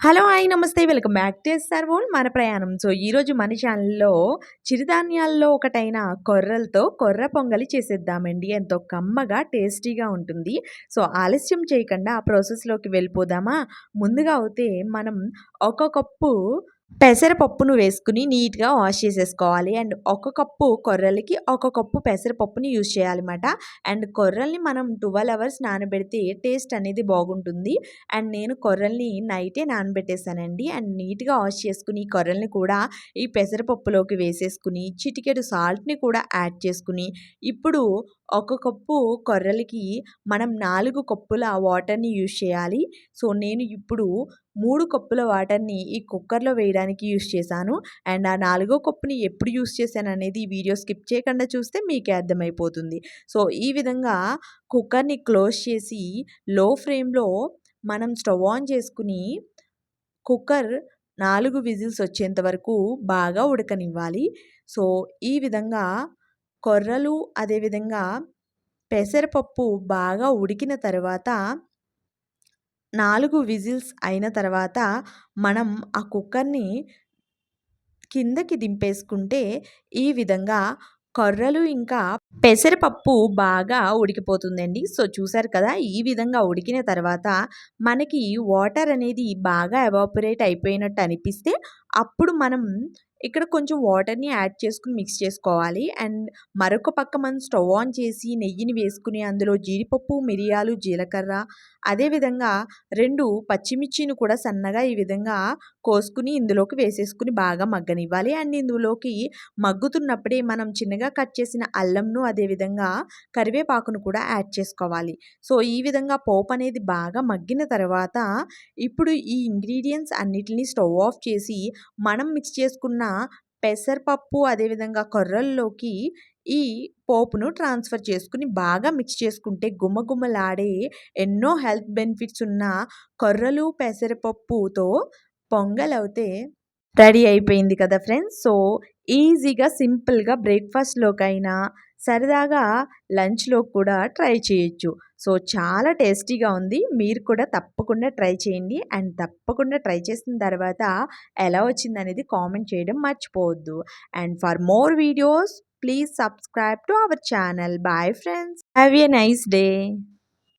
Hello! Hi! నమస్తే. Welcome back to SR world మన ప్రయాణం. ఈరోజు మన ఛానల్‌లో చిరుధాన్యాల్లో ఒకటైన కొర్రలతో కొర్ర పొంగలి చేసేద్దామండి. ఎంతో కమ్మగా, టేస్టీగా ఉంటుంది. ఆలస్యం చేయకుండా ఆ ప్రాసెస్‌లోకి వెళ్ళిపోదామా? ముందుగా అయితే మనం ఒక కప్పు పెసరపప్పును వేసుకొని నీట్‌గా వాష్ చేసేసుకోవాలి. అండ్ ఒక కప్పు కొర్రలకి ఒక కప్పు పెసరపప్పుని యూజ్ చేయాలన్నమాట. అండ్ కొర్రల్ని మనం 12 అవర్స్ నానబెడితే టేస్ట్ అనేది బాగుంటుంది. అండ్ నేను కొర్రల్ని నైటే నానబెట్టేసానండి. అండ్ నీట్‌గా వాష్ చేసుకొని కొర్రల్ని కూడా ఈ పెసరపప్పులోకి వేసేసుకొని చిటికెడు సాల్ట్‌ని కూడా యాడ్ చేసుకొని ఇప్పుడు ఒక కప్పు కొర్రలకి మనం 4 కప్పుల వాటర్‌ని యూజ్ చేయాలి. నేను ఇప్పుడు 3 కప్పుల వాటర్‌ని ఈ కుక్కర్‌లో వేయడానికి యూజ్ చేశాను. అండ్ ఆ నాలుగో కప్పుని ఎప్పుడు యూజ్ చేశాననేది ఈ వీడియో స్కిప్ చేయకుండా చూస్తే మీకే అర్థమైపోతుంది. ఈ విధంగా కుక్కర్‌ని క్లోజ్ చేసి లో ఫ్లేమ్‌లో మనం స్టవ్ ఆన్ చేసుకొని కుక్కర్ 4 విజిల్స్ వచ్చేంత వరకు బాగా ఉడకనివ్వాలి. సో, ఈ విధంగా కొర్రలు అదేవిధంగా పెసరపప్పు బాగా ఉడికిన తర్వాత 4 విజిల్స్ అయిన తర్వాత మనం ఆ కుక్కర్‌ని కిందకి దింపేసుకుంటే ఈ విధంగా కొర్రలు ఇంకా పెసరపప్పు బాగా ఉడికిపోతుందండి. చూసారు కదా! ఈ విధంగా ఉడికిన తర్వాత మనకి వాటర్ అనేది బాగా ఎవాపరేట్ అయిపోయినట్టు అనిపిస్తే అప్పుడు మనం ఇక్కడ కొంచెం వాటర్‌ని యాడ్ చేసుకొని మిక్స్ చేసుకోవాలి. అండ్ మరొక పక్క మనం స్టవ్ ఆన్ చేసి నెయ్యిని వేసుకొని అందులో జీడిపప్పు, మిరియాలు, జీలకర్ర అదేవిధంగా 2 పచ్చిమిర్చిని కూడా సన్నగా ఈ విధంగా కోసుకొని ఇందులోకి వేసేసుకొని బాగా మగ్గనివ్వాలి. అండ్ ఇందులోకి మగ్గుతున్నప్పుడే మనం చిన్నగా కట్ చేసిన అల్లంను అదేవిధంగా కరివేపాకును కూడా యాడ్ చేసుకోవాలి. ఈ విధంగా పోపు అనేది బాగా మగ్గిన తర్వాత ఇప్పుడు ఈ ఇంగ్రీడియెంట్స్ అన్నిటిని స్టవ్ ఆఫ్ చేసి మనం మిక్స్ చేసుకున్న పెసరపప్పు అదేవిధంగా కొర్రల్లోకి ఈ పోపును ట్రాన్స్ఫర్ చేసుకొని బాగా మిక్స్ చేసుకుంటే గుమగుమలాడే ఎన్నో హెల్త్ బెనిఫిట్స్ ఉన్న కొర్రలు పెసరపప్పుతో పొంగలవుతే రెడీ అయిపోయింది కదా ఫ్రెండ్స్. ఈజీగా సింపుల్‌గా బ్రేక్‌ఫాస్ట్‌లోకైనా సరదాగా లంచ్‌లో కూడా ట్రై చేయొచ్చు. చాలా టేస్టీగా ఉంది. మీరు కూడా తప్పకుండా ట్రై చేయండి. అండ్ తప్పకుండా ట్రై చేసిన తర్వాత ఎలా వచ్చిందనేది కామెంట్ చేయడం మర్చిపోవద్దు. And for more videos please subscribe to our channel. Bye friends. Have a nice day.